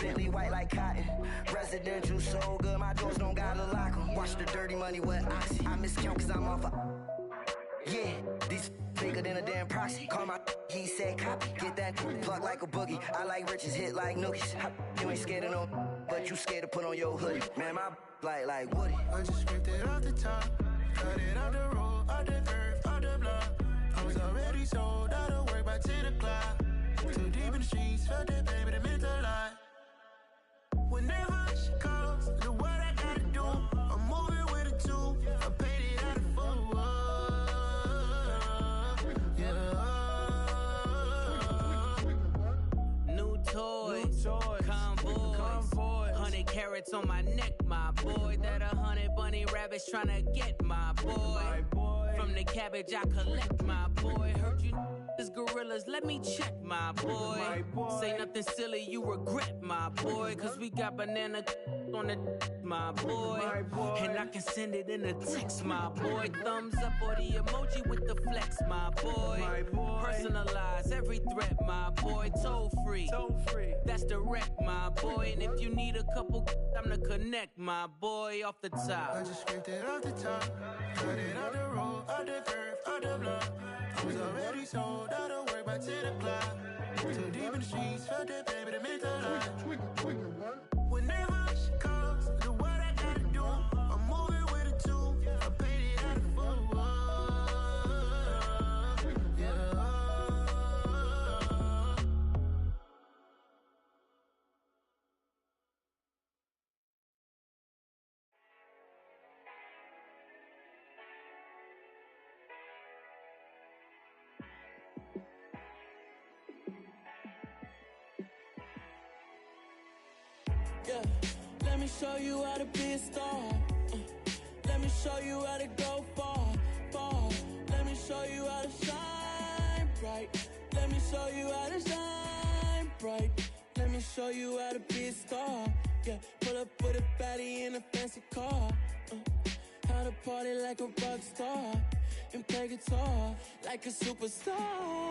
Bentley white like cotton. Residential so good, my doors don't gotta lock 'em. Watch the dirty money with Oxy. I miscount cause I'm off a... Yeah, these bigger than a damn proxy. Call my he said copy. Get that plug like a boogie. I like riches, hit like nookies. You ain't scared of no, but you scared to put on your hoodie. Man, my like Woody. I just scraped it off the top. Cut it out the road, out the earth, out the block. I was already sold out of work by 10 o'clock. Too deep in the streets, felt that baby, that meant a lot. Whenever she calls, do what I gotta do. I'm moving with a two. I paid it out of full. Yeah. New toys, convoy. 100 carats on my neck, my boy. That 100 bunny rabbits tryna get my boy. From the cabbage I collect, my boy. Heard you is gorillas, let me check, my boy. Say nothing silly, you regret, my boy. Cause we got banana on the my boy. And I can send it in a text, my boy. Thumbs up or the emoji with the flex, my boy. Personalize every threat, my boy. Toll free, that's direct, my boy. And if you need a couple, I'm to connect, my boy. Off the top, I just scraped it off the top. Cut it out the road, out the earth, out the block. I was already sold out of work by 10 o'clock. Too deep in the streets, felt that baby, that meant a lot. Whenever she calls, do what I gotta do. I'm moving with a two. I paid it out of full. Yeah. Yeah, let me show you how to be a star. Let me show you how to go far, far. Let me show you how to shine bright. Let me show you how to shine bright. Let me show you how to be a star. Yeah, pull up with a baddie in a fancy car. How to party like a rock star and play guitar like a superstar.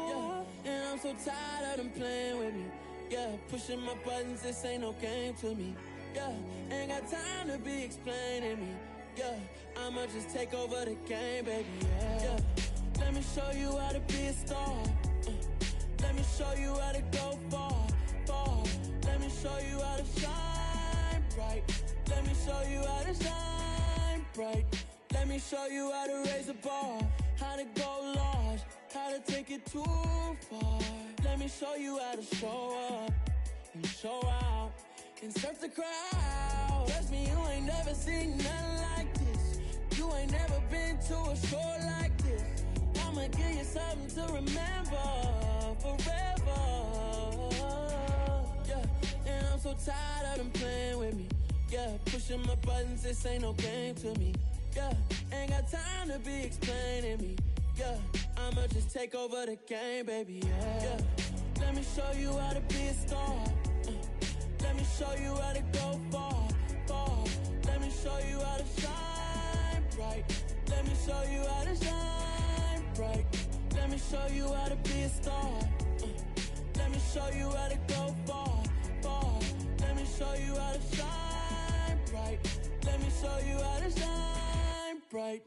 Yeah, and I'm so tired of them playing with me. Yeah, pushing my buttons, this ain't no game to me. Yeah, ain't got time to be explaining me. Yeah, I'ma just take over the game, baby. Yeah, let me show you how to be a star. Let me show you how to go far, far. Let me show you how to shine bright. Let me show you how to shine bright. Let me show you how to raise a bar, how to go large, how to take it too far. Let me show you how to show up and show out and surf the crowd. Trust me, you ain't never seen nothing like this. You ain't never been to a show like this. I'ma give you something to remember forever. Yeah, and I'm so tired of them playing with me. Yeah, pushing my buttons, this ain't no game to me. Yeah, ain't got time to be explaining me. Yeah, I'ma just take over the game, baby. Yeah, let me show you how to be a star. Let me show you how to go far, far. Let me show you how to shine bright. Let me show you how to shine bright. Let me show you how to be a star. Let me show you how to go far, far. Let me show you how to shine bright. Let me show you how to shine bright.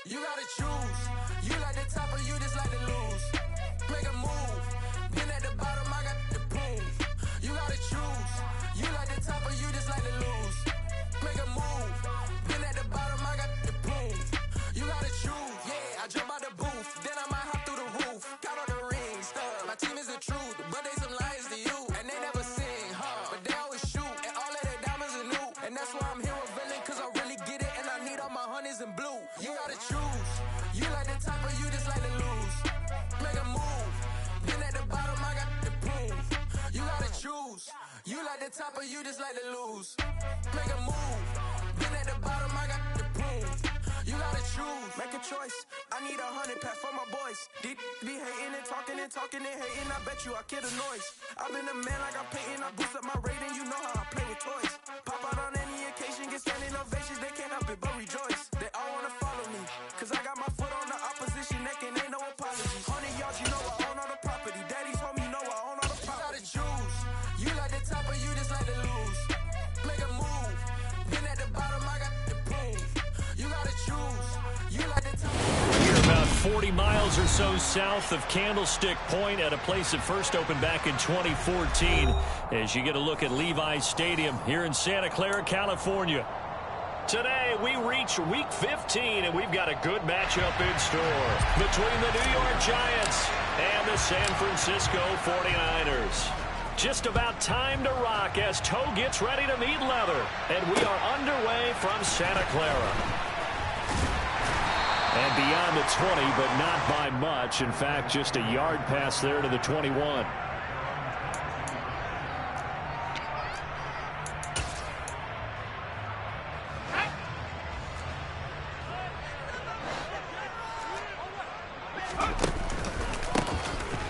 You gotta choose. You like the top or you just like to lose. Make a move. Been at the bottom, I got the prove. You gotta choose. You like the top or you just like to lose. Make a move. Been at the bottom, I got the prove. You gotta choose. Yeah, I jump out the booth. Then I might hop through the roof. Count all the rings. My team is the truth, but they some liars to you. And they never sing, but they always shoot. And all of their diamonds are new. And that's why I'm here with villain, cause I really get it. And I need all my honeys in blue. You gotta choose. You like the top or you just like to lose. Make a move. Been at the bottom, I got the proof. You gotta choose. You like the top or you just like to lose. Make a move. Been at the bottom, I got the proof. You gotta choose. Make a choice. I need 100 pack for my boys. They be hating and talking and talking and hating. I bet you I kill the noise. I've been a man like I'm Peyton. I boost up my rating. You know how I play with toys. Pop out on any occasion, get standing ovations. They can't help it but rejoice. They all wanna follow me, cause I miles or so south of Candlestick Point at a place that first opened back in 2014 as you get a look at Levi's Stadium here in Santa Clara, California. Today, we reach Week 15, and we've got a good matchup in store between the New York Giants and the San Francisco 49ers. Just about time to rock as Toe gets ready to meet leather, and we are underway from Santa Clara. And beyond the 20, but not by much. In fact, just a yard pass there to the 21.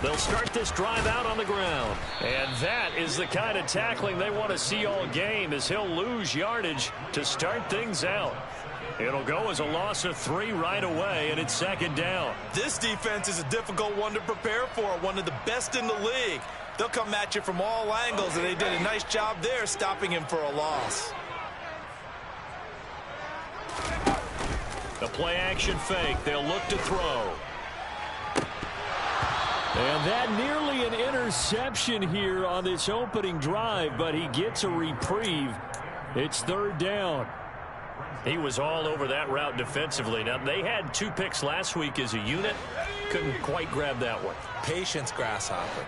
They'll start this drive out on the ground. And that is the kind of tackling they want to see all game, as he'll lose yardage to start things out. It'll go as a loss of 3 right away, and it's second down. This defense is a difficult one to prepare for, one of the best in the league. They'll come at you from all angles, and they did a nice job there stopping him for a loss. The play action fake. They'll look to throw. And that nearly an interception here on this opening drive, but he gets a reprieve. It's third down. He was all over that route defensively. Now, they had 2 picks last week as a unit. Couldn't quite grab that one. Patience, Grasshopper.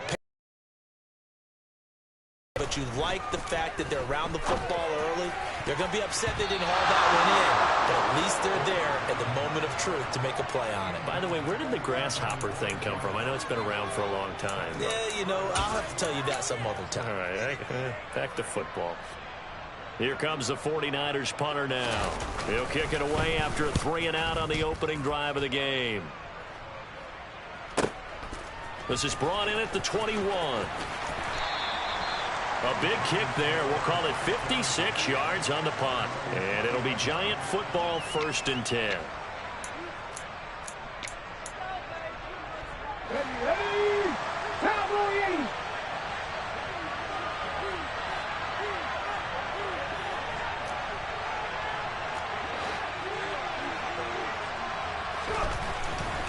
But you like the fact that they're around the football early. They're going to be upset they didn't haul that one in, but at least they're there at the moment of truth to make a play on it. By the way, where did the grasshopper thing come from? I know it's been around for a long time. Yeah, you know, I'll have to tell you that some other time. All right, back to football. Here comes the 49ers punter now. He'll kick it away after a 3-and-out on the opening drive of the game. This is brought in at the 21. A big kick there. We'll call it 56 yards on the punt. And it'll be Giant football, 1st and 10. Ready, Cowboys!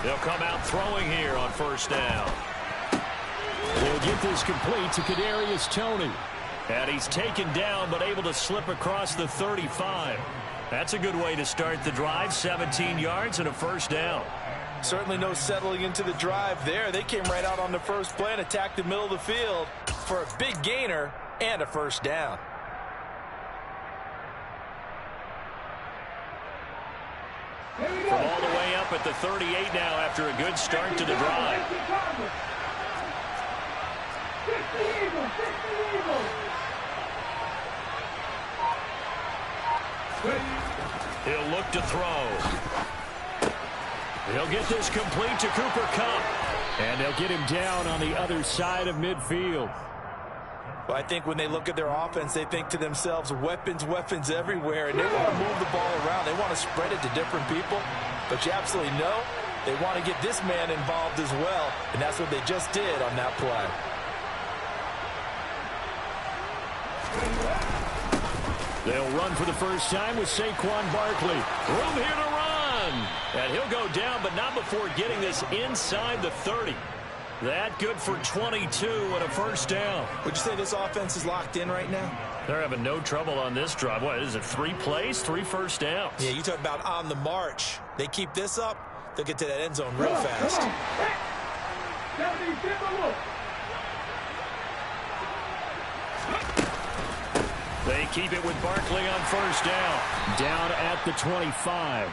They'll come out throwing here on 1st down. They'll get this complete to Kadarius Toney. And he's taken down, but able to slip across the 35. That's a good way to start the drive. 17 yards and a 1st down. Certainly no settling into the drive there. They came right out on the first play and attacked the middle of the field for a big gainer and a 1st down. From all the way up at the 38 now after a good start to the drive. He'll look to throw. He'll get this complete to Cooper Kupp. And they'll get him down on the other side of midfield. Well, I think when they look at their offense, they think to themselves, weapons, weapons everywhere. And they want to move the ball around. They want to spread it to different people. But you absolutely know they want to get this man involved as well. And that's what they just did on that play. They'll run for the first time with Saquon Barkley. Room here to run. And he'll go down, but not before getting this inside the 30. That good for 22 and a 1st down. Would you say this offense is locked in right now? They're having no trouble on this drive. What is it, 3 plays, 3 first downs? Yeah, you talk about on the march. They keep this up, they'll get to that end zone real fast. They keep it with Barkley on 1st down. Down at the 25.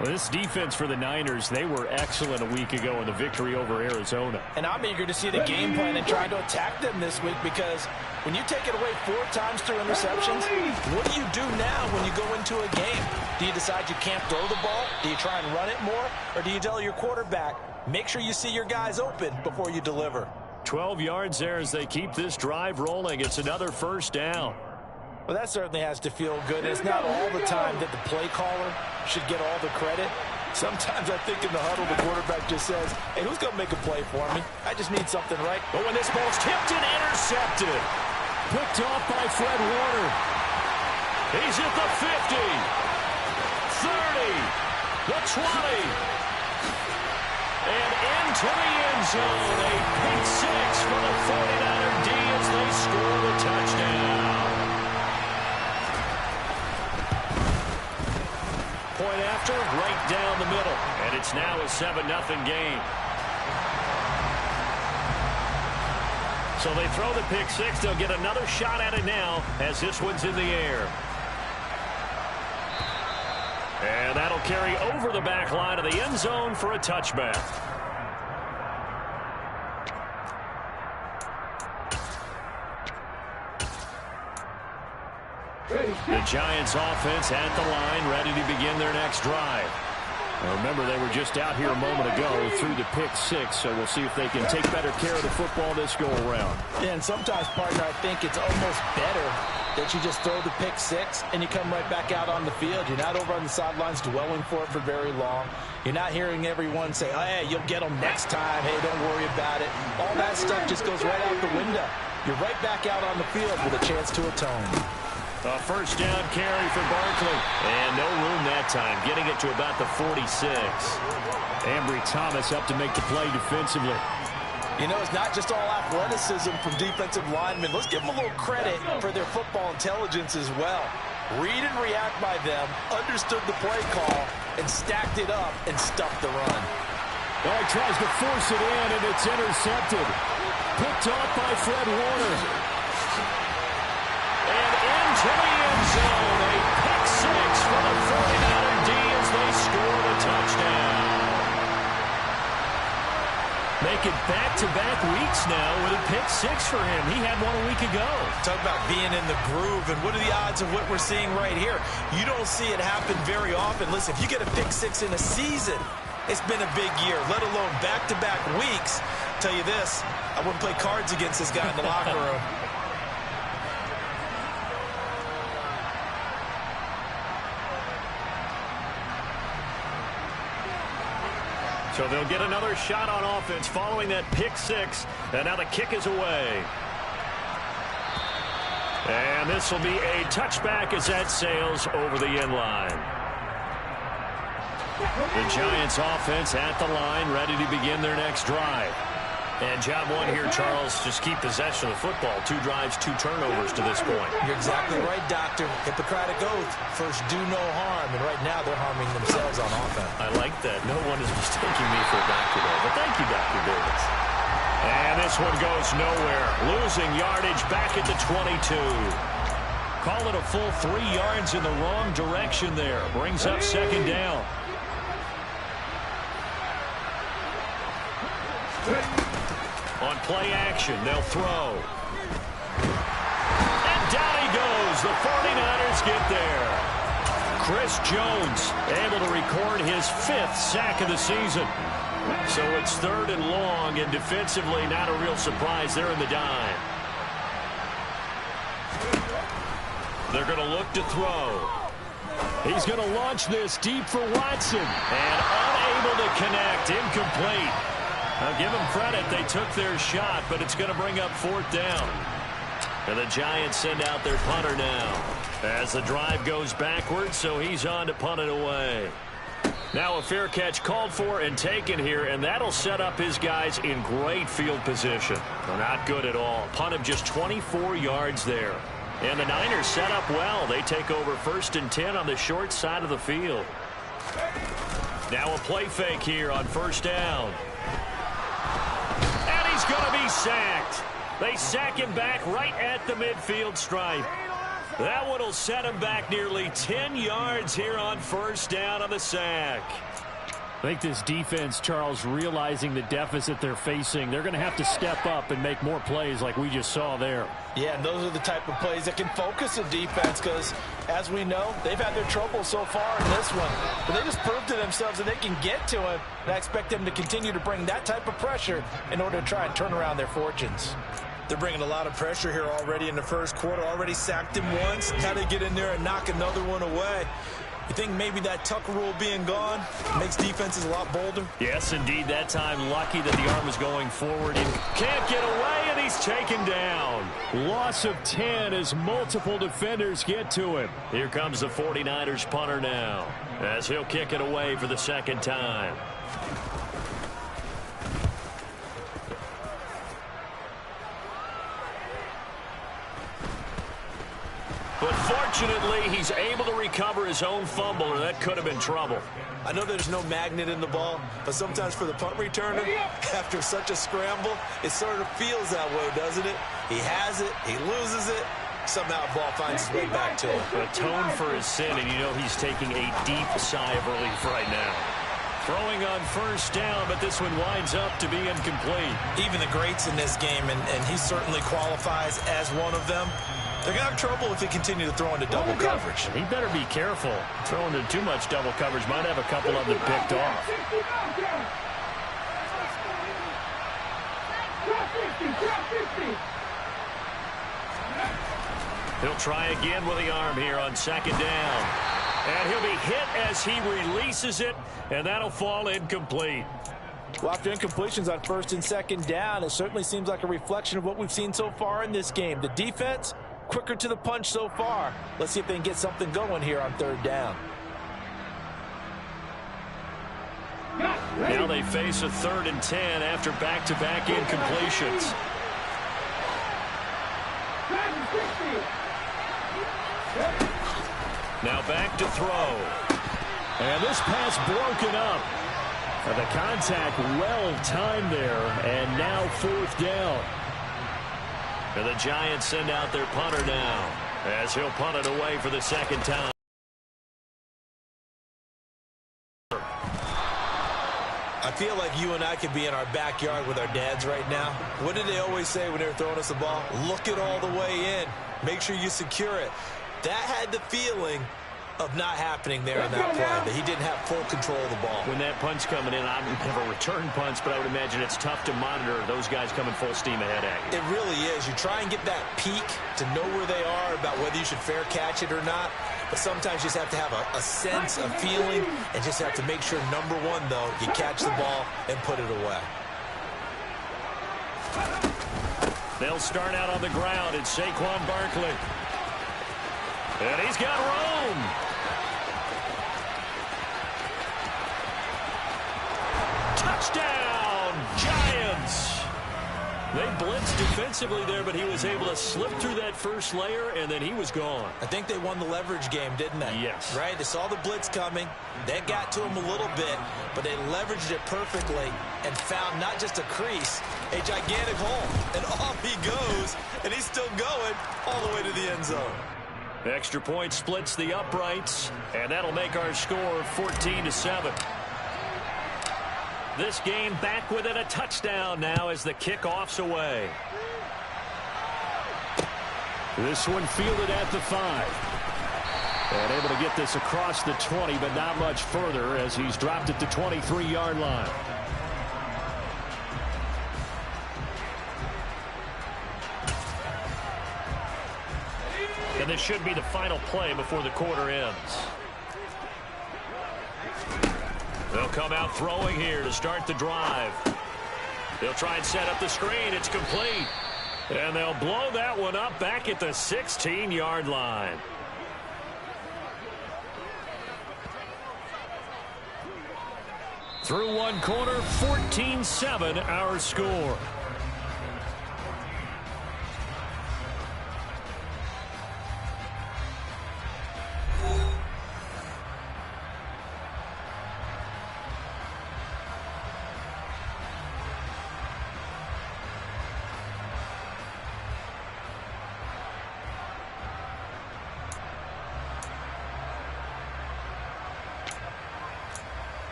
Well, this defense for the Niners, they were excellent a week ago in the victory over Arizona. And I'm eager to see the game plan and try to attack them this week, because when you take it away 4 times through interceptions, what do you do now when you go into a game? Do you decide you can't throw the ball? Do you try and run it more? Or do you tell your quarterback, make sure you see your guys open before you deliver? 12 yards there as they keep this drive rolling. It's another 1st down. Well, that certainly has to feel good. It's not all the time that the play caller should get all the credit. Sometimes I think in the huddle, the quarterback just says, hey, who's going to make a play for me? I just need something right. But when this ball's tipped and intercepted, picked off by Fred Warner. He's at the 50, 30, the 20. into the end zone. A pick six for the 49er D as they score the touchdown. Point after, right down the middle. And it's now a 7-0 game. So they throw the pick six. They'll get another shot at it now as this one's in the air. And that'll carry over the back line of the end zone for a touchback. The Giants offense at the line, ready to begin their next drive. Now remember, they were just out here a moment ago through the pick six, so we'll see if they can take better care of the football this go-around. Yeah, and sometimes, partner, I think it's almost better that you just throw the pick six and you come right back out on the field. You're not over on the sidelines dwelling for it for very long. You're not hearing everyone say, oh, hey, you'll get them next time. Hey, don't worry about it. All that stuff just goes right out the window. You're right back out on the field with a chance to atone. A first down carry for Barkley. And no room that time, getting it to about the 46. Ambry Thomas up to make the play defensively. You know, it's not just all athleticism from defensive linemen. Let's give them a little credit for their football intelligence as well. Read and react by them, understood the play call, and stacked it up and stuffed the run. Oh, he tries to force it in, and it's intercepted. Picked off by Fred Warner. And into the end zone, a pick six for the 49er D as they score the touchdown. Make it back-to-back weeks now with a pick six for him. He had one a week ago. Talk about being in the groove, and what are the odds of what we're seeing right here? You don't see it happen very often. Listen, if you get a pick six in a season, it's been a big year, let alone back-to-back weeks. Tell you this, I wouldn't play cards against this guy in the locker room. So they'll get another shot on offense following that pick six. And now the kick is away. And this will be a touchback as that sails over the end line. The Giants offense at the line, ready to begin their next drive. And job one here, Charles, just keep possession of the football. 2 drives, 2 turnovers to this point. You're exactly right, Doctor. Hippocratic oath. First, do no harm. And right now, they're harming themselves on offense. I like that. No one is mistaking me for a doctor, though. But thank you, Dr. Davis. And this one goes nowhere. Losing yardage back at the 22. Call it a full 3 yards in the wrong direction there. Brings up second down. On play action, they'll throw. And down he goes. The 49ers get there. Chris Jones able to record his 5th sack of the season. So it's 3rd and long, and defensively not a real surprise. They're in the dime. They're going to look to throw. He's going to launch this deep for Watson. And unable to connect. Incomplete. Now give them credit, they took their shot, but it's going to bring up 4th down. And the Giants send out their punter now. As the drive goes backwards, so he's on to punt it away. Now a fair catch called for and taken here, and that'll set up his guys in great field position. They're not good at all. Punt him just 24 yards there. And the Niners set up well. They take over 1st and 10 on the short side of the field. Now a play fake here on 1st down. He's going to be sacked. They sack him back right at the midfield stripe. That one will set him back nearly 10 yards here on 1st down on the sack. I think this defense, Charles, realizing the deficit they're facing, they're going to have to step up and make more plays like we just saw there. Yeah, and those are the type of plays that can focus a defense because, as we know, they've had their trouble so far in this one. But they just proved to themselves that they can get to him, and I expect them to continue to bring that type of pressure in order to try and turn around their fortunes. They're bringing a lot of pressure here already in the first quarter. Already sacked him once. How to get in there and knock another one away. You think maybe that Tucker rule being gone makes defenses a lot bolder? Yes, indeed. That time, lucky that the arm was going forward. And can't get away, and he's taken down. Loss of 10 as multiple defenders get to him. Here comes the 49ers punter now, as he'll kick it away for the 2nd time. Unfortunately, he's able to recover his own fumble, or that could have been trouble. I know there's no magnet in the ball, but sometimes for the punt returner, after such a scramble, it sort of feels that way, doesn't it? He has it, he loses it, somehow the ball finds its way back to him. Atone for his sin, and you know he's taking a deep sigh of relief right now. Throwing on first down, but this one winds up to be incomplete. Even the greats in this game, and he certainly qualifies as one of them, they're going to have trouble if they continue to throw into double coverage. He better be careful. Throwing into too much double coverage might have a couple of them picked off. He'll try again with the arm here on second down. And he'll be hit as he releases it, and that'll fall incomplete. Well, after incompletions on first and second down, it certainly seems like a reflection of what we've seen so far in this game. The defense, quicker to the punch so far. Let's see if they can get something going here on third down. Now they face a 3rd and 10 after back-to-back incompletions. Now back to throw. And this pass broken up. The contact well timed there, and now 4th down. And the Giants send out their punter now, as he'll punt it away for the second time. I feel like you and I could be in our backyard with our dads right now. What did they always say when they were throwing us the ball? Look it all the way in. Make sure you secure it. That had the feeling of not happening there in that play, that he didn't have full control of the ball. When that punt's coming in, I don't have a return punch, but I would imagine it's tough to monitor those guys coming full steam ahead at you. It really is. You try and get that peek to know where they are, about whether you should fair catch it or not. But sometimes you just have to have a sense, a feeling, and just have to make sure, number one, though, you catch the ball and put it away. They'll start out on the ground. It's Saquon Barkley. And he's got room. Touchdown, Giants. They blitzed defensively there, but he was able to slip through that first layer, and then he was gone. I think they won the leverage game, didn't they? Yes. Right? They saw the blitz coming. That got to him a little bit, but they leveraged it perfectly and found not just a crease, a gigantic hole. And off he goes, and he's still going all the way to the end zone. Extra point splits the uprights, and that'll make our score 14-7. This game back within a touchdown now as the kickoff's away. This one fielded at the 5. And able to get this across the 20, but not much further as he's dropped at the 23-yard line. And this should be the final play before the quarter ends. They'll come out throwing here to start the drive. They'll try and set up the screen. It's complete. And they'll blow that one up back at the 16-yard line. Through one quarter, 14-7 our score.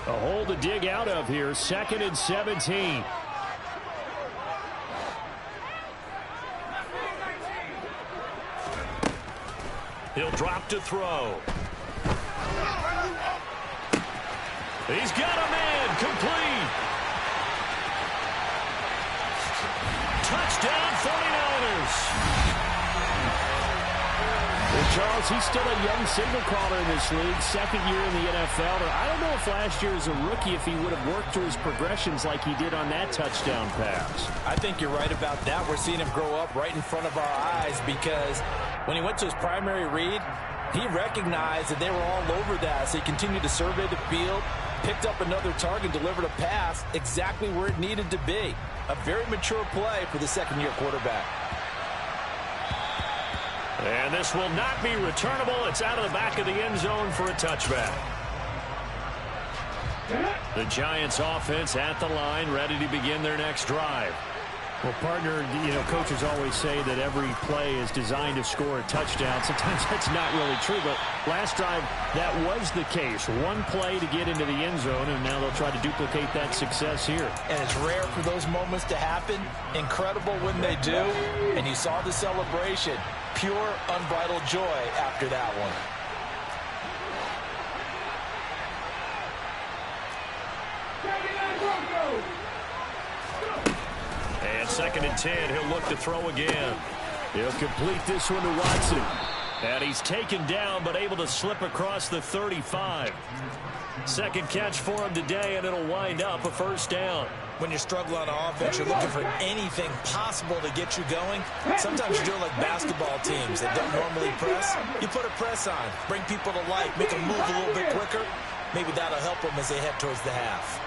A hole to dig out of here, 2nd and 17. He'll drop to throw. He's got a man, complete. Touchdown 49ers. Well, Charles, he's still a young signal caller in this league, 2nd year in the NFL. I don't know if last year as a rookie if he would have worked through his progressions like he did on that touchdown pass. I think you're right about that. We're seeing him grow up right in front of our eyes because when he went to his primary read, he recognized that they were all over that, so he continued to survey the field, picked up another target, delivered a pass exactly where it needed to be. A very mature play for the second-year quarterback. And this will not be returnable. It's out of the back of the end zone for a touchback. The Giants offense at the line, ready to begin their next drive. Well, partner, coaches always say that every play is designed to score a touchdown. Sometimes that's not really true, but last drive, that was the case. One play to get into the end zone, and now they'll try to duplicate that success here. And it's rare for those moments to happen. Incredible when they do. And you saw the celebration. Pure, unbridled joy after that one. And 2nd and 10, he'll look to throw again. He'll complete this one to Watson. And he's taken down, but able to slip across the 35. Second catch for him today, and it'll wind up a first down. When you're struggling on offense, you're looking for anything possible to get you going. Sometimes you're doing like basketball teams that don't normally press. You put a press on, bring people to life, make them move a little bit quicker. Maybe that'll help them as they head towards the half.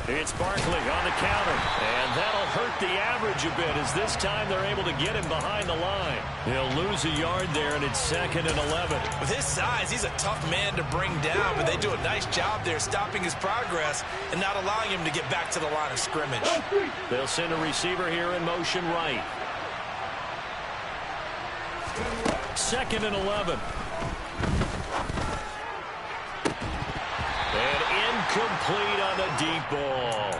It's Barkley on the counter, and that'll hurt the average a bit as this time they're able to get him behind the line. He'll lose a yard there, and it's 2nd and 11. With his size, he's a tough man to bring down, but they do a nice job there stopping his progress and not allowing him to get back to the line of scrimmage. They'll send a receiver here in motion right. 2nd and 11. Incomplete on the deep ball.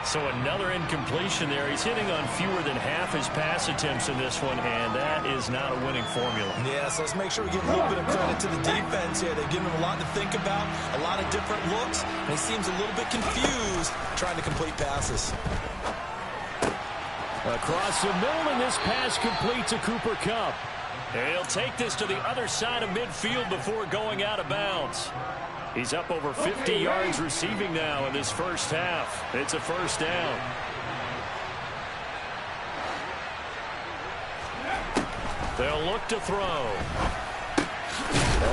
So another incompletion there. He's hitting on fewer than half his pass attempts in this one, and that is not a winning formula. Yeah, so let's make sure we give a little bit of credit to the defense here. They've given him a lot to think about, a lot of different looks, and he seems a little bit confused trying to complete passes. Across the middle, and this pass complete to Cooper Kupp. And he'll take this to the other side of midfield before going out of bounds. He's up over 50 yards receiving now in this first half. It's a first down. They'll look to throw.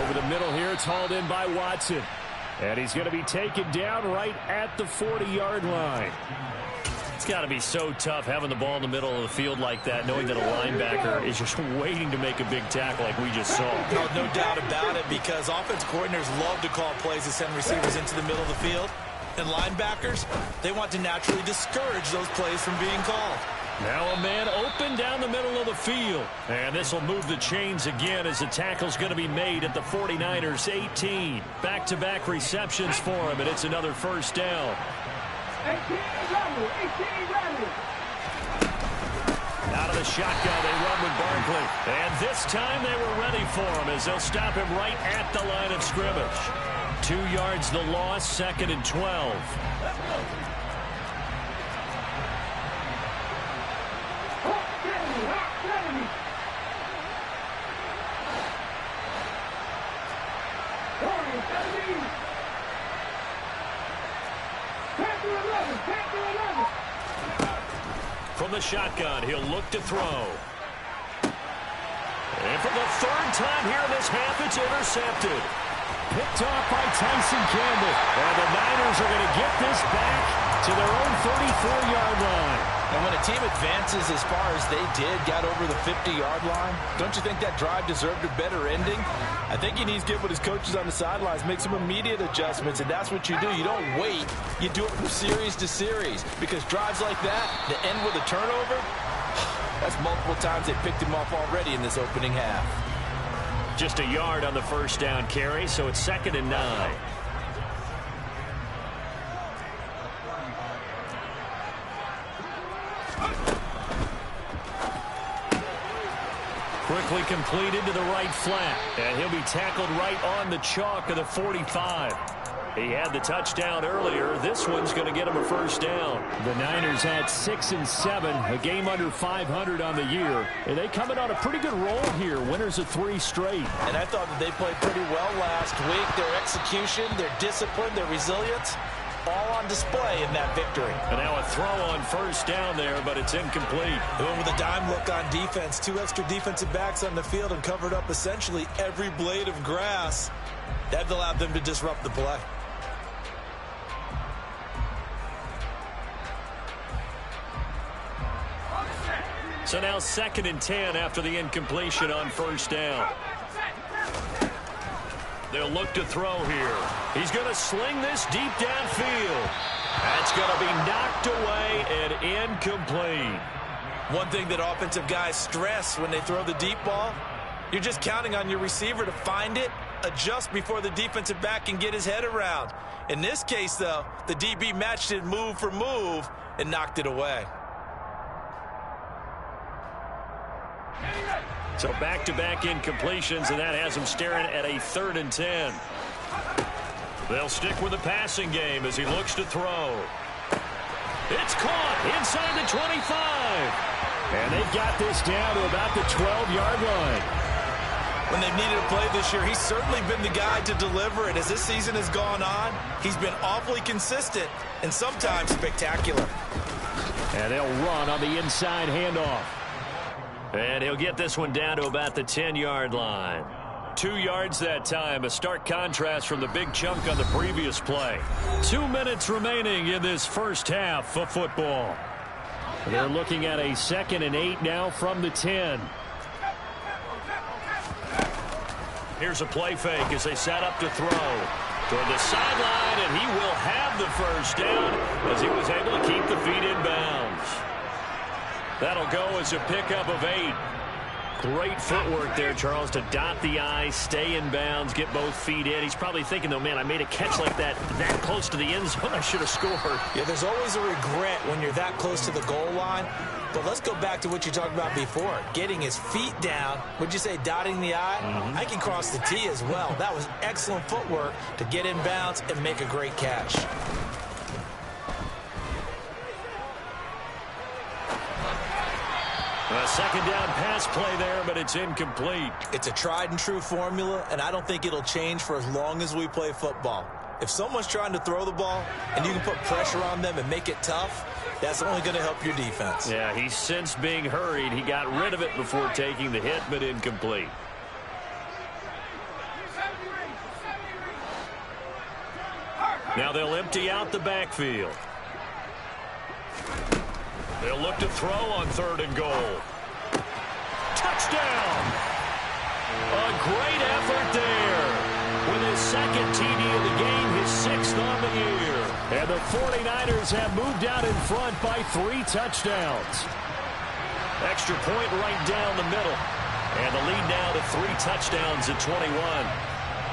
Over the middle here, it's hauled in by Watson. And he's going to be taken down right at the 40-yard line. It's got to be so tough having the ball in the middle of the field like that, knowing that a linebacker is just waiting to make a big tackle like we just saw. No doubt about it, because offense coordinators love to call plays to send receivers into the middle of the field. And linebackers, they want to naturally discourage those plays from being called. Now a man open down the middle of the field. And this will move the chains again as the tackle's going to be made at the 49ers 18. Back-to-back receptions for him, and it's another first down. 18 Out of the shotgun, they run with Barkley. And this time they were ready for him as they'll stop him right at the line of scrimmage. 2 yards the loss, 2nd and 12. From the shotgun, he'll look to throw. And for the 3rd time here in this half, it's intercepted. Picked off by Tyson Campbell. And the Niners are going to get this back to their own 34-yard line. And when a team advances as far as they did, got over the 50-yard line, don't you think that drive deserved a better ending? I think he needs to get with his coaches on the sidelines, make some immediate adjustments, and that's what you do. You don't wait. You do it from series to series, because drives like that, to end with a turnover, that's multiple times they picked him off already in this opening half. Just a yard on the first down carry, so it's 2nd and 9. Quickly completed to the right flat, and he'll be tackled right on the chalk of the 45. He had the touchdown earlier. This one's going to get him a first down. The Niners had 6 and 7, a game under 500 on the year. And they come in on a pretty good roll here, winners of 3 straight. And I thought that they played pretty well last week. Their execution, their discipline, their resilience, all on display in that victory. And now a throw on first down there, but it's incomplete. They went with a dime look on defense. 2 extra defensive backs on the field and covered up essentially every blade of grass. That allowed them to disrupt the play. So now 2nd and 10 after the incompletion on first down. They'll look to throw here. He's going to sling this deep downfield. That's going to be knocked away and incomplete. One thing that offensive guys stress when they throw the deep ball, you're just counting on your receiver to find it, adjust before the defensive back can get his head around. In this case, though, the DB matched it move for move and knocked it away. So back-to-back incompletions, and that has him staring at a 3rd and 10. They'll stick with the passing game as he looks to throw. It's caught inside the 25. And they've got this down to about the 12-yard line. When they've needed a play this year, he's certainly been the guy to deliver it. As this season has gone on, he's been awfully consistent and sometimes spectacular. And they'll run on the inside handoff. And he'll get this one down to about the 10-yard line. 2 yards that time, a stark contrast from the big chunk on the previous play. 2 minutes remaining in this first half of football. They're looking at a 2nd and 8 now from the 10. Here's a play fake as they set up to throw. Toward the sideline, and he will have the first down as he was able to keep the feet in bounds. That'll go as a pickup of 8. Great footwork there, Charles, to dot the I, stay in bounds, get both feet in. He's probably thinking, though, man, I made a catch like that close to the end zone. I should have scored. Yeah, there's always a regret when you're that close to the goal line. But let's go back to what you talked about before. Getting his feet down. Would you say dotting the I? I can cross the T as well. That was excellent footwork to get in bounds and make a great catch. A 2nd down pass play there, but it's incomplete. It's a tried and true formula, and I don't think it'll change for as long as we play football. If someone's trying to throw the ball and you can put pressure on them and make it tough, that's only going to help your defense. Yeah, he's since being hurried. He got rid of it before taking the hit, but incomplete. Now they'll empty out the backfield. They'll look to throw on 3rd and goal. Touchdown! A great effort there. With his 2nd TD of the game, his 6th on the year. And the 49ers have moved out in front by 3 touchdowns. Extra point right down the middle. And the lead now to 3 touchdowns at 21.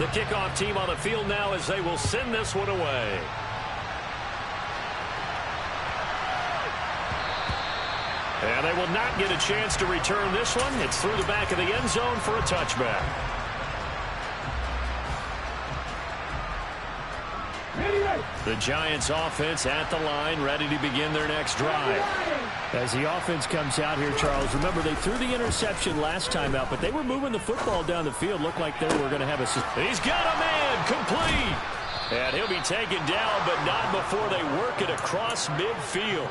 The kickoff team on the field now as they will send this one away. And they will not get a chance to return this one. It's through the back of the end zone for a touchback. The Giants offense at the line, ready to begin their next drive. As the offense comes out here, Charles, remember they threw the interception last time out, but they were moving the football down the field. Looked like they were going to have a... He's got a man, complete. And he'll be taken down, but not before they work it across midfield.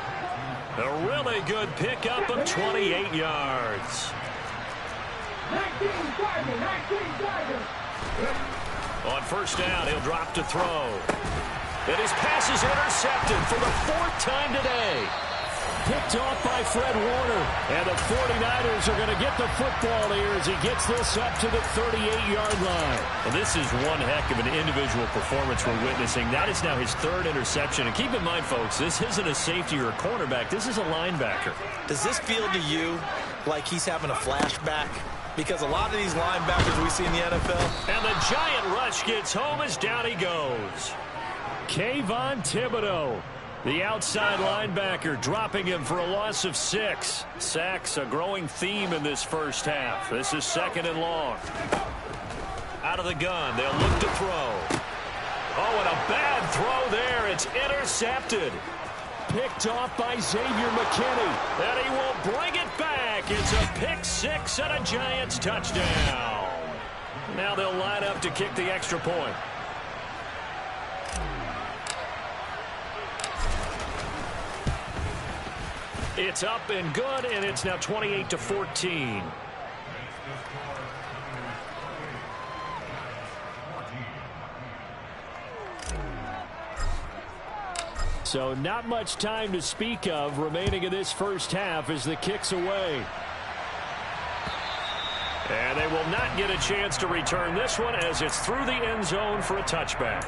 A really good pickup of 28 yards. On first down, he'll drop to throw. And his pass is intercepted for the 4th time today. Picked off by Fred Warner. And the 49ers are going to get the football here as he gets this up to the 38-yard line. Well, this is one heck of an individual performance we're witnessing. That is now his 3rd interception. And keep in mind, folks, this isn't a safety or a cornerback. This is a linebacker. Does this feel to you like he's having a flashback? Because a lot of these linebackers we see in the NFL. And the giant rush gets home as down he goes. Kayvon Thibodeau, the outside linebacker, dropping him for a loss of 6. Sacks, a growing theme in this first half. This is 2nd and long. Out of the gun, they'll look to throw. Oh, and a bad throw there. It's intercepted. Picked off by Xavier McKinney. And he will bring it back. It's a pick 6 and a Giants touchdown. Now they'll line up to kick the extra point. It's up and good, and it's now 28-14. So not much time to speak of remaining in this first half as the kick's away. And they will not get a chance to return this one as it's through the end zone for a touchback.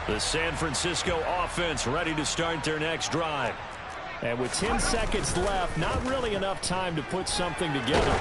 The San Francisco offense ready to start their next drive. And with 10 seconds left, not really enough time to put something together.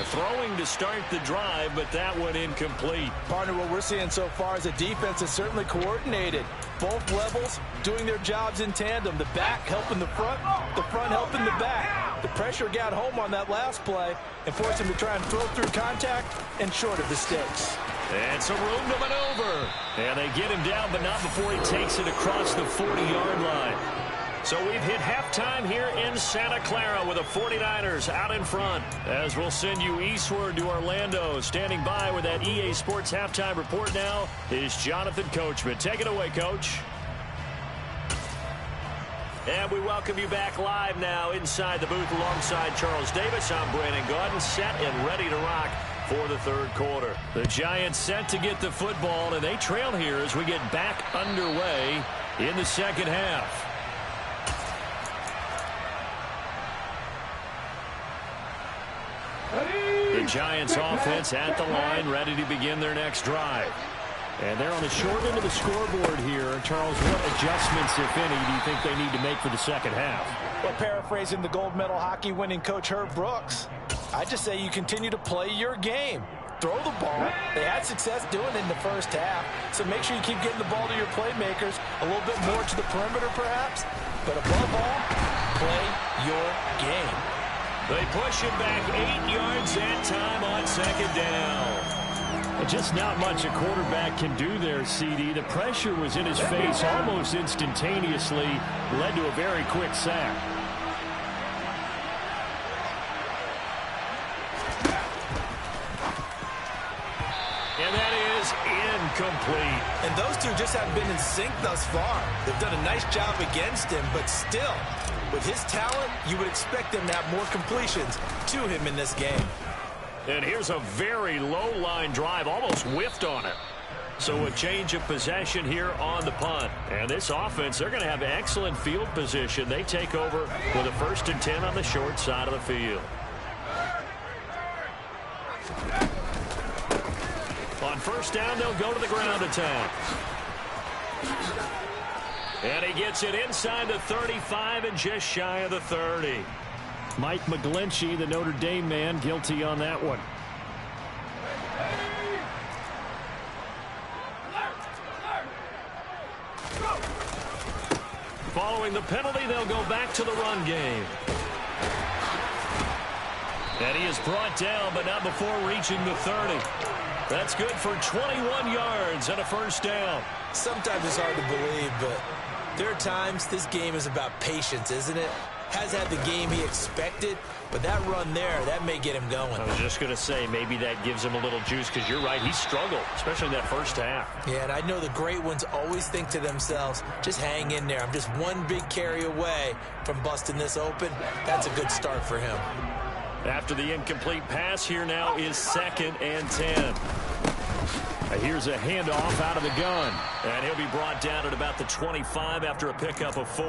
Throwing to start the drive, but that one incomplete. Partner, what we're seeing so far is a defense that's certainly coordinated. Both levels doing their jobs in tandem. The back helping the front helping the back. The pressure got home on that last play and forced him to try and throw through contact and short of the sticks. And some room to maneuver. And they get him down, but not before he takes it across the 40-yard line. So we've hit halftime here in Santa Clara with the 49ers out in front. As we'll send you eastward to Orlando. Standing by with that EA Sports halftime report now is Jonathan Coachman. Take it away, Coach. And we welcome you back live now inside the booth alongside Charles Davis. I'm Brandon Gaudin, set and ready to rock for the third quarter. The Giants set to get the football, and they trail here as we get back underway in the second half. The Giants offense at the line, ready to begin their next drive. And they're on the short end of the scoreboard here. Charles, what adjustments, if any, do you think they need to make for the second half? Well, paraphrasing the gold medal hockey winning coach Herb Brooks, I just say you continue to play your game. Throw the ball. They had success doing it in the first half, so make sure you keep getting the ball to your playmakers, a little bit more to the perimeter perhaps, but above all, play your game. They push it back 8 yards that time on second down. And just not much a quarterback can do there, CD. The pressure was in his face almost instantaneously, led to a very quick sack. And that is incomplete. And those two just haven't been in sync thus far. They've done a nice job against him, but still, with his talent, you would expect them to have more completions to him in this game. And here's a very low-line drive, almost whiffed on it. So a change of possession here on the punt. And this offense, they're going to have excellent field position. They take over with a 1st and 10 on the short side of the field. On first down, they'll go to the ground attack. And he gets it inside the 35 and just shy of the 30. Mike McGlinchey, the Notre Dame man, guilty on that one. Following the penalty, they'll go back to the run game. And he is brought down, but not before reaching the 30. That's good for 21 yards and a first down. Sometimes it's hard to believe, but there are times this game is about patience, isn't it? Has had the game he expected, but that run there, that may get him going. I was just going to say, maybe that gives him a little juice, because you're right, he struggled, especially in that first half. Yeah, and I know the great ones always think to themselves, just hang in there. I'm just one big carry away from busting this open. That's a good start for him. After the incomplete pass, here now is 2nd and 10. Here's a handoff out of the gun. And he'll be brought down at about the 25 after a pickup of 4.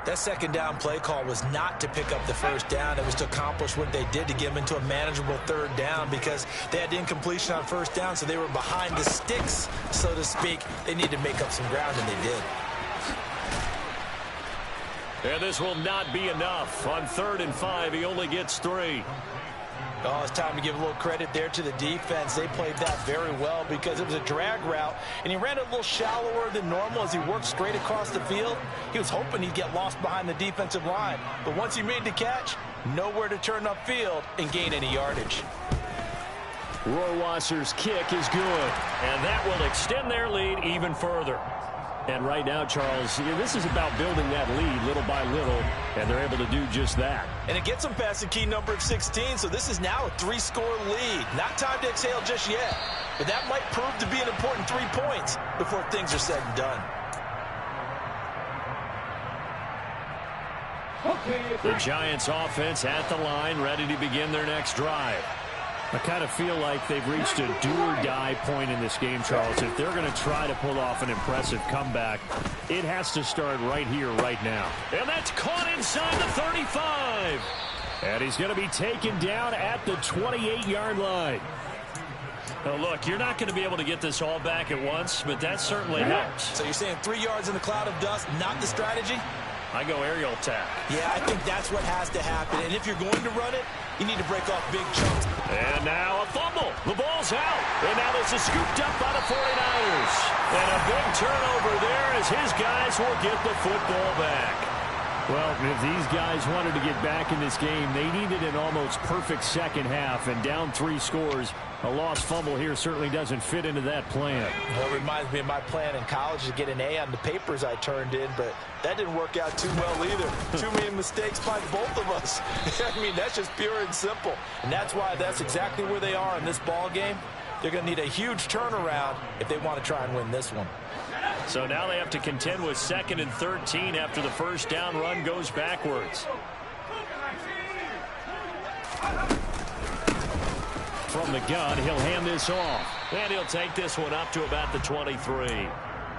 That second down play call was not to pick up the first down. It was to accomplish what they did to get them into a manageable 3rd down, because they had incompletion on first down, so they were behind the sticks, so to speak. They needed to make up some ground, and they did. And this will not be enough. On 3rd and 5, he only gets 3. Oh, it's time to give a little credit there to the defense. They played that very well because it was a drag route, and he ran it a little shallower than normal as he worked straight across the field. He was hoping he'd get lost behind the defensive line, but once he made the catch, nowhere to turn upfield and gain any yardage. Rohrwasser's kick is good. And that will extend their lead even further. And right now, Charles, this is about building that lead little by little, and they're able to do just that. And it gets them past the key number of 16, so this is now a 3-score lead. Not time to exhale just yet, but that might prove to be an important 3 points before things are said and done. The Giants offense at the line, ready to begin their next drive. I kind of feel like they've reached a do-or-die point in this game, Charles. If they're going to try to pull off an impressive comeback, it has to start right here, right now. And that's caught inside the 35. And he's going to be taken down at the 28-yard line. Now, look, you're not going to be able to get this all back at once, but that certainly helps. So you're saying 3 yards in the cloud of dust, not the strategy? I go aerial attack. Yeah, I think that's what has to happen. And if you're going to run it, you need to break off big chunks. And now a fumble. The ball's out. And now this is scooped up by the 49ers. And a big turnover there as his guys will get the football back. Well, if these guys wanted to get back in this game, they needed an almost perfect second half. And down 3 scores, a lost fumble here certainly doesn't fit into that plan. Well, it reminds me of my plan in college to get an A on the papers I turned in, but that didn't work out too well either. Too many mistakes by both of us. I mean, that's just pure and simple. And that's why that's exactly where they are in this ball game. They're going to need a huge turnaround if they want to try and win this one. So now they have to contend with 2nd and 13 after the first down run goes backwards. From the gun, he'll hand this off. And he'll take this one up to about the 23.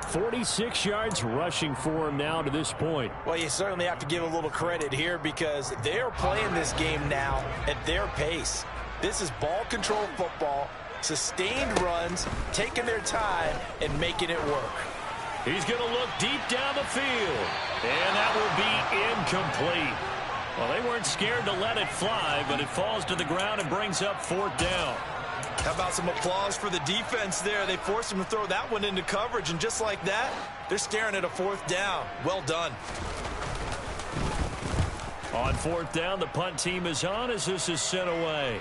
46 yards rushing for him now to this point. Well, you certainly have to give a little credit here because they're playing this game now at their pace. This is ball control football, sustained runs, taking their time, and making it work. He's going to look deep down the field. And that will be incomplete. Well, they weren't scared to let it fly, but it falls to the ground and brings up 4th down. How about some applause for the defense there? They forced him to throw that one into coverage, and just like that, they're staring at a 4th down. Well done. On 4th down, the punt team is on as this is sent away.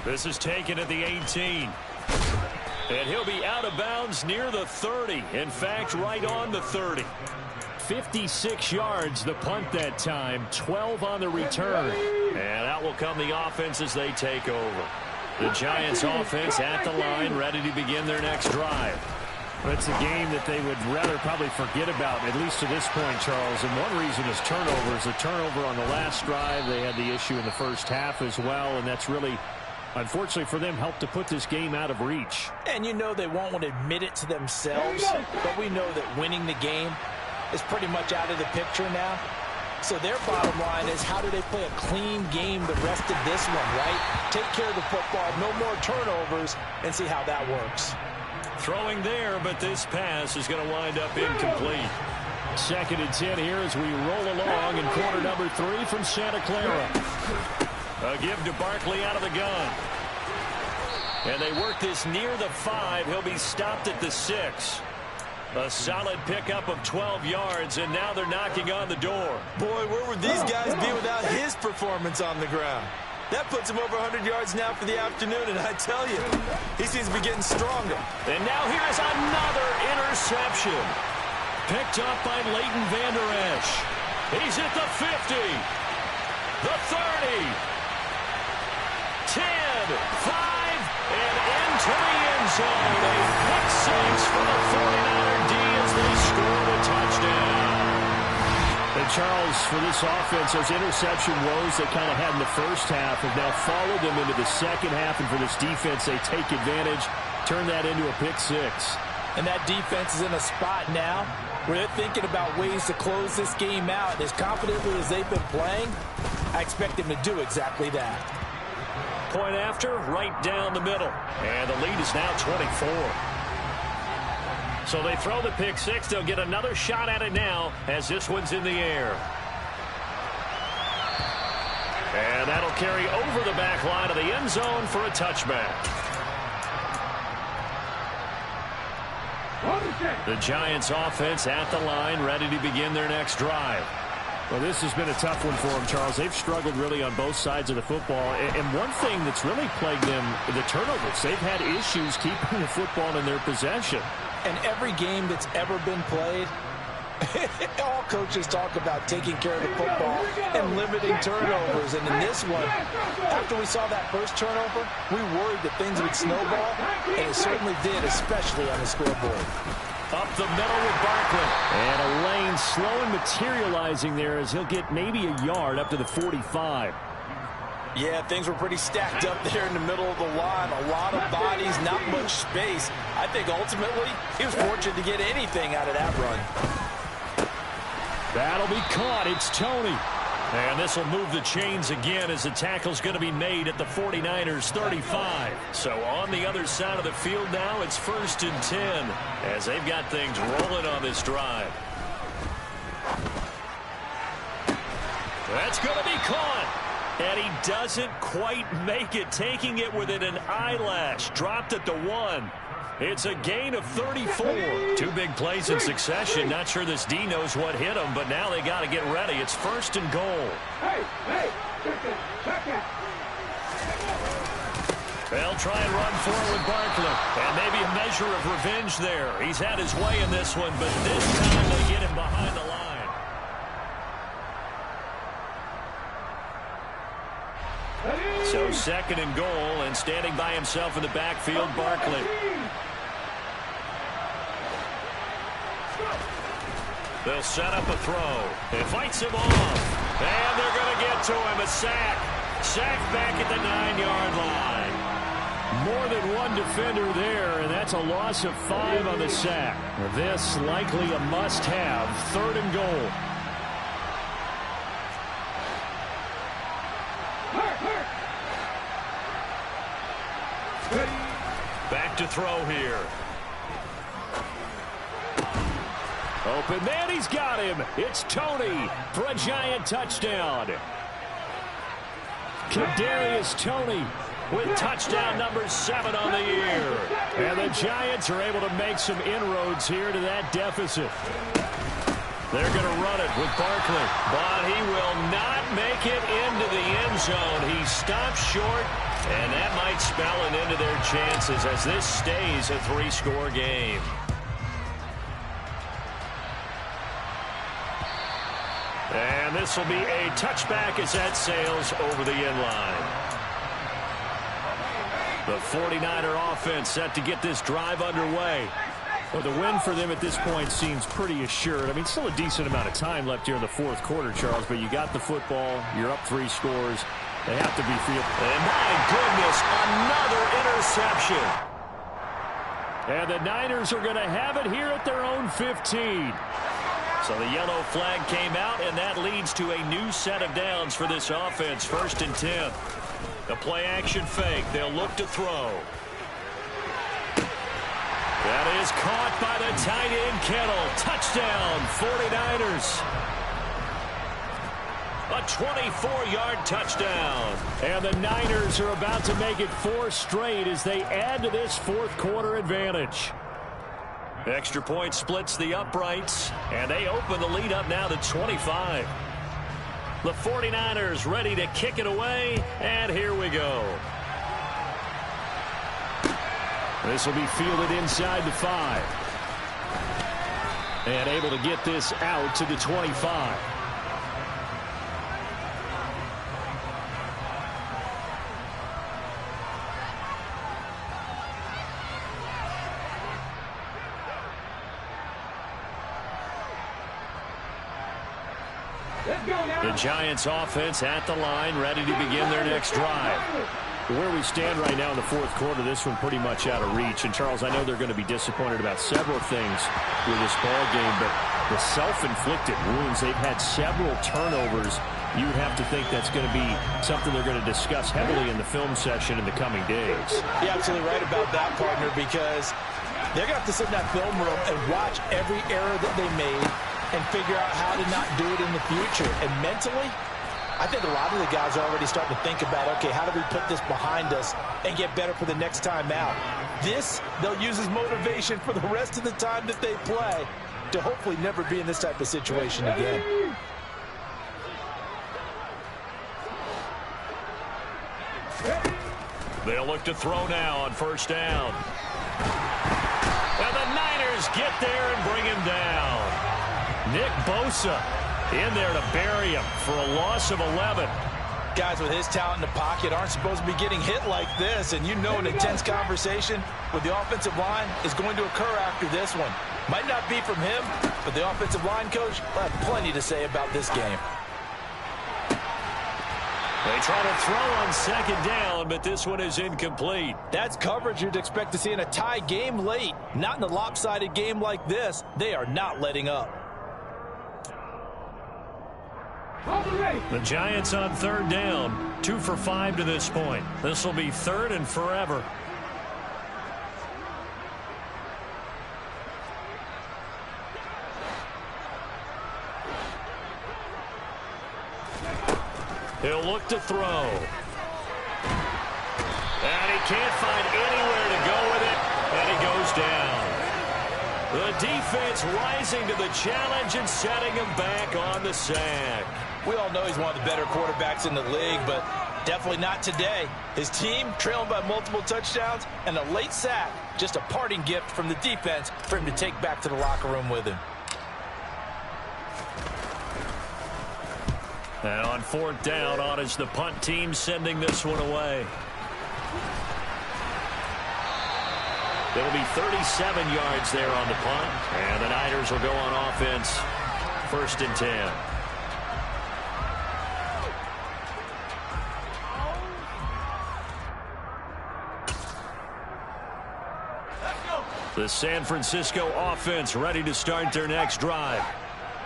This is taken at the 18. And he'll be out of bounds near the 30. In fact, right on the 30. 56 yards the punt that time, 12 on the return. And out will come the offense as they take over. The Giants offense at the line, ready to begin their next drive. It's a game that they would rather probably forget about, at least to this point, Charles. And one reason is turnovers. A turnover on the last drive. They had the issue in the first half as well, and that's really, unfortunately for them, helped to put this game out of reach. And you know they won't want to admit it to themselves, but we know that winning the game is pretty much out of the picture now. So their bottom line is, how do they play a clean game the rest of this one, right? Take care of the football, no more turnovers, and see how that works. Throwing there, but this pass is going to wind up incomplete. 2nd and 10 here as we roll along in quarter number 3 from Santa Clara. A give to Barkley out of the gun. And they work this near the 5. He'll be stopped at the 6. A solid pickup of 12 yards, and now they're knocking on the door. Boy, where would these guys be without his performance on the ground? That puts him over 100 yards now for the afternoon, and I tell you, he seems to be getting stronger. And now here's another interception. Picked up by Leighton Vander Esch. He's at the 50, the 30, 10, 5, and into the end zone. A pick 6 for the 49er D as they score the touchdown. And Charles, for this offense, those interception woes they kind of had in the first half have now followed them into the second half. And for this defense, they take advantage, turn that into a pick 6. And that defense is in a spot now where they're thinking about ways to close this game out. And as confidently as they've been playing, I expect them to do exactly that. Point after, right down the middle. And the lead is now 24. So they throw the pick 6. They'll get another shot at it now as this one's in the air. And that'll carry over the back line of the end zone for a touchback. The Giants offense at the line, ready to begin their next drive. Well, this has been a tough one for them, Charles. They've struggled really on both sides of the football. And one thing that's really plagued them, the turnovers. They've had issues keeping the football in their possession. And every game that's ever been played, all coaches talk about taking care of the football and limiting turnovers. And in this one, after we saw that first turnover, we worried that things would snowball, and it certainly did, especially on the scoreboard. Up the middle with Barkley. And a lane slow and materializing there as he'll get maybe a yard up to the 45. Yeah, things were pretty stacked up there in the middle of the line. A lot of bodies, not much space. I think ultimately he was fortunate to get anything out of that run. That'll be caught. It's Tony. And this will move the chains again as the tackle's going to be made at the 49ers 35. So on the other side of the field now, it's 1st and 10 as they've got things rolling on this drive. That's going to be caught. And he doesn't quite make it, taking it within an eyelash. Dropped at the 1. It's a gain of 34. 2 big plays in succession. Not sure this D knows what hit him, but now they got to get ready. It's 1st and goal. They'll try and run forward with Barkley. And maybe a measure of revenge there. He's had his way in this one, but this time they get him behind the line. So 2nd and goal, and standing by himself in the backfield, Barkley. They'll set up a throw. It fights him off. And they're going to get to him. A sack. Sack back at the 9-yard line. More than one defender there, and that's a loss of 5 on the sack. This likely a must-have. 3rd and goal. Back to throw here. Open man, he's got him. It's Tony for a giant touchdown. Kadarius Toney with touchdown number 7 on the year. And the Giants are able to make some inroads here to that deficit. They're going to run it with Barkley, but he will not make it into the end zone. He stops short, and that might spell an end to their chances as this stays a 3-score game. And this will be a touchback as that sails over the end line. The 49er offense set to get this drive underway. Well, the win for them at this point seems pretty assured. I mean, still a decent amount of time left here in the 4th quarter, Charles, but you got the football. You're up 3 scores. They have to be field. And my goodness, another interception. And the Niners are going to have it here at their own 15. So the yellow flag came out, and that leads to a new set of downs for this offense. 1st and 10. The play-action fake. They'll look to throw. That is caught by the tight end, Kittle. Touchdown, 49ers. A 24-yard touchdown. And the Niners are about to make it 4 straight as they add to this 4th quarter advantage. Extra point splits the uprights, and they open the lead up now to 25. The 49ers ready to kick it away, and here we go. This will be fielded inside the 5. And able to get this out to the 25. The Giants offense at the line, ready to begin their next drive. Where we stand right now in the 4th quarter, this one pretty much out of reach. And, Charles, I know they're going to be disappointed about several things with this ball game, but the self-inflicted wounds, they've had several turnovers. You would have to think that's going to be something they're going to discuss heavily in the film session in the coming days. You're absolutely right about that, partner, because they're going to have to sit in that film room and watch every error that they made and figure out how to not do it in the future. And mentally, I think a lot of the guys are already starting to think about, okay, how do we put this behind us and get better for the next time out? This, they'll use as motivation for the rest of the time that they play to hopefully never be in this type of situation again. They'll look to throw now on 1st down. And the Niners get there and bring him down. Nick Bosa in there to bury him for a loss of 11. Guys with his talent in the pocket aren't supposed to be getting hit like this, and you know an intense conversation with the offensive line is going to occur after this one. Might not be from him, but the offensive line coach will have plenty to say about this game. They try to throw on second down, but this one is incomplete. That's coverage you'd expect to see in a tie game late. Not in a lopsided game like this. They are not letting up. The Giants on third down. 2 for 5 to this point. This will be third and forever. He'll look to throw. And he can't find anywhere to go with it. And he goes down. The defense rising to the challenge and setting him back on the sack. We all know he's one of the better quarterbacks in the league, but definitely not today. His team trailing by multiple touchdowns and a late sack. Just a parting gift from the defense for him to take back to the locker room with him. And on fourth down, on is the punt team sending this one away. It'll be 37 yards there on the punt. And the Niners will go on offense. 1st and 10. The San Francisco offense ready to start their next drive.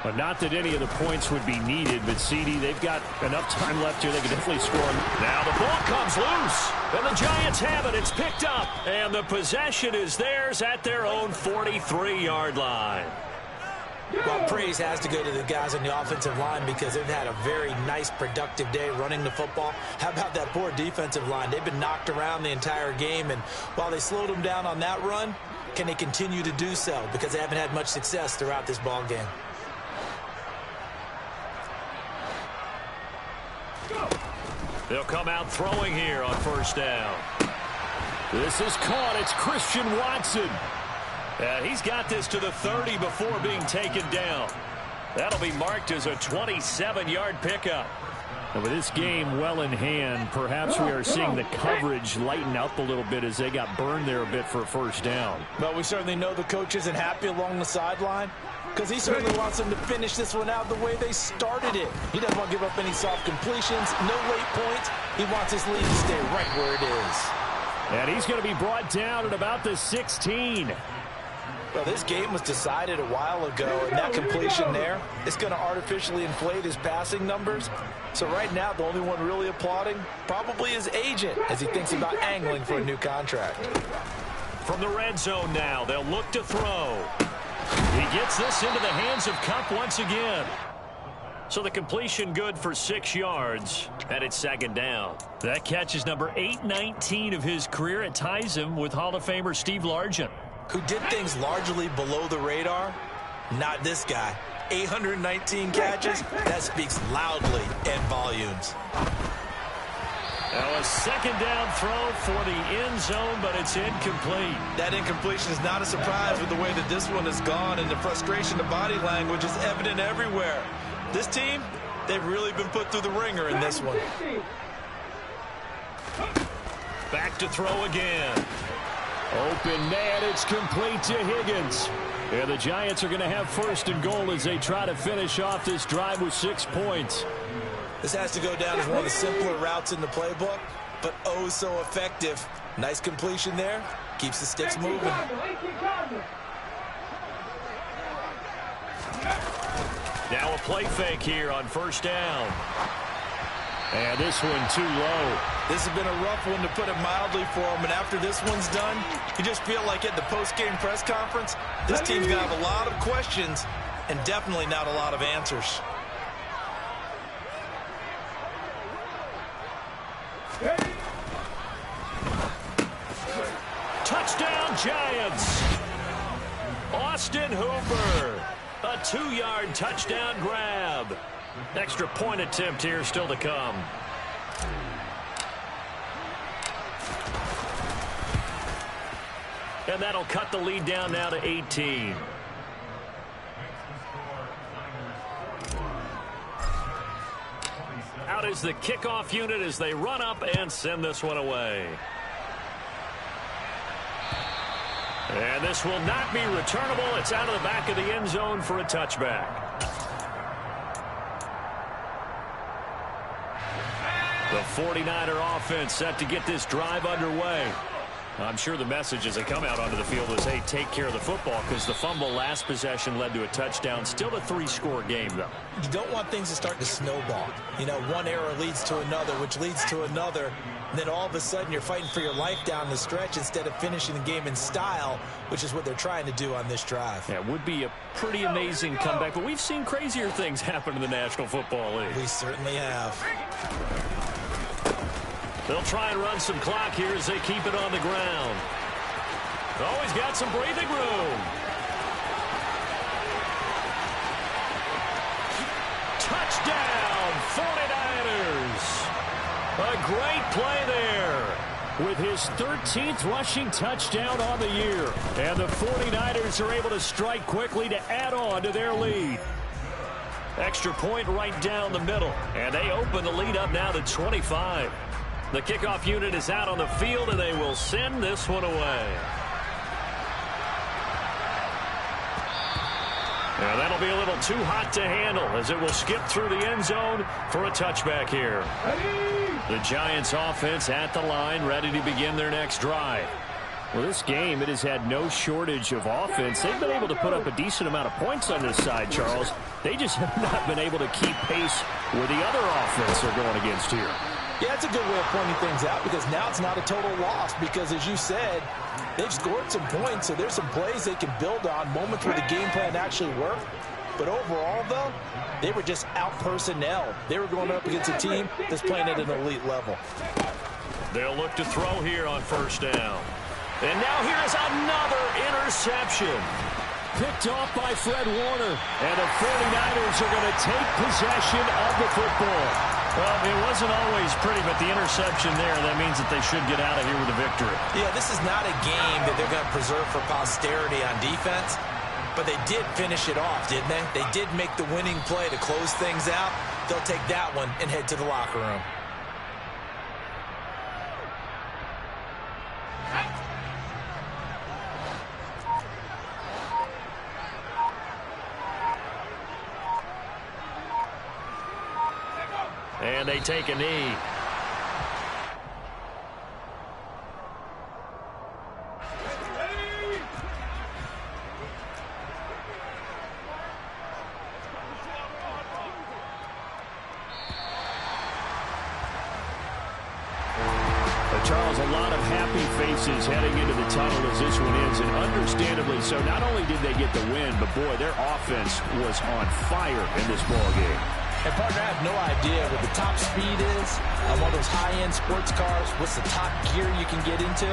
But not that any of the points would be needed, but CD, they've got enough time left here. They can definitely score. Now the ball comes loose, and the Giants have it. It's picked up, and the possession is theirs at their own 43-yard line. Well, praise has to go to the guys on the offensive line because they've had a very nice, productive day running the football. How about that poor defensive line? They've been knocked around the entire game, and while they slowed them down on that run, can they continue to do so? Because they haven't had much success throughout this ball game. They'll come out throwing here on first down. This is caught. It's Christian Watson. And he's got this to the 30 before being taken down. That'll be marked as a 27-yard pickup. And with this game well in hand, perhaps we are seeing the coverage lighten up a little bit as they got burned there a bit for a first down. Well, we certainly know the coach isn't happy along the sideline because he certainly wants them to finish this one out the way they started it. He doesn't want to give up any soft completions, no late points. He wants his lead to stay right where it is. And he's going to be brought down at about the 16. Well, this game was decided a while ago, and that completion there is going to artificially inflate his passing numbers. So right now, the only one really applauding probably his agent as he thinks about angling for a new contract. From the red zone now, they'll look to throw. He gets this into the hands of Cup once again. So the completion good for 6 yards, and it's second down. That catch is number 819 of his career. It ties him with Hall of Famer Steve Largent, who did things largely below the radar. Not this guy. 819 catches. That speaks loudly in volumes. Now a second down throw for the end zone, but it's incomplete. That incompletion is not a surprise with the way that this one has gone, and the frustration of body language is evident everywhere. This team, they've really been put through the ringer in this one. Back to throw again. Open man, it's complete to Higgins. And the Giants are going to have 1st and goal as they try to finish off this drive with 6 points. This has to go down as one of the simpler routes in the playbook, but oh so effective. Nice completion there. Keeps the sticks moving. Now a play fake here on first down. And this one too low. This has been a rough one to put it mildly for him, and after this one's done, you just feel like at the post-game press conference, this team's going to have a lot of questions and definitely not a lot of answers. Touchdown, Giants! Austin Hooper, a 2-yard touchdown grab. Extra point attempt here still to come. And that'll cut the lead down now to 18. Out is the kickoff unit as they run up and send this one away. And this will not be returnable. It's out of the back of the end zone for a touchback. The 49er offense set to get this drive underway. I'm sure the message as they come out onto the field is, hey, take care of the football, because the fumble last possession led to a touchdown. Still a 3-score game, though. You don't want things to start to snowball. You know, one error leads to another, which leads to another. And then all of a sudden you're fighting for your life down the stretch instead of finishing the game in style, which is what they're trying to do on this drive. Yeah, it would be a pretty amazing comeback, but we've seen crazier things happen in the National Football League. We certainly have. They'll try and run some clock here as they keep it on the ground. Always got some breathing room. Touchdown, 49ers. A great play there with his 13th rushing touchdown on the year. And the 49ers are able to strike quickly to add on to their lead. Extra point right down the middle. And they open the lead up now to 25. The kickoff unit is out on the field, and they will send this one away. Now that'll be a little too hot to handle as it will skip through the end zone for a touchback here. The Giants offense at the line, ready to begin their next drive. Well, this game, it has had no shortage of offense. They've been able to put up a decent amount of points on this side, Charles. They just have not been able to keep pace with the other offense they're going against here. Yeah, that's a good way of pointing things out, because now it's not a total loss, because as you said, they've scored some points, so there's some plays they can build on, moments where the game plan actually worked. But overall, though, they were just out-personnel. They were going up against a team that's playing at an elite level. They'll look to throw here on first down. And now here's another interception. Picked off by Fred Warner. And the 49ers are going to take possession of the football. Well, it wasn't always pretty, but the interception there, that means that they should get out of here with a victory. Yeah, this is not a game that they're going to preserve for posterity on defense, but they did finish it off, didn't they? They did make the winning play to close things out. They'll take that one and head to the locker room. And they take a knee. Charles, a lot of happy faces heading into the tunnel as this one ends, and understandably so. Not only did they get the win, but boy, their offense was on fire in this ball game. And, partner, I have no idea what the top speed is on one of those high-end sports cars, what's the top gear you can get into.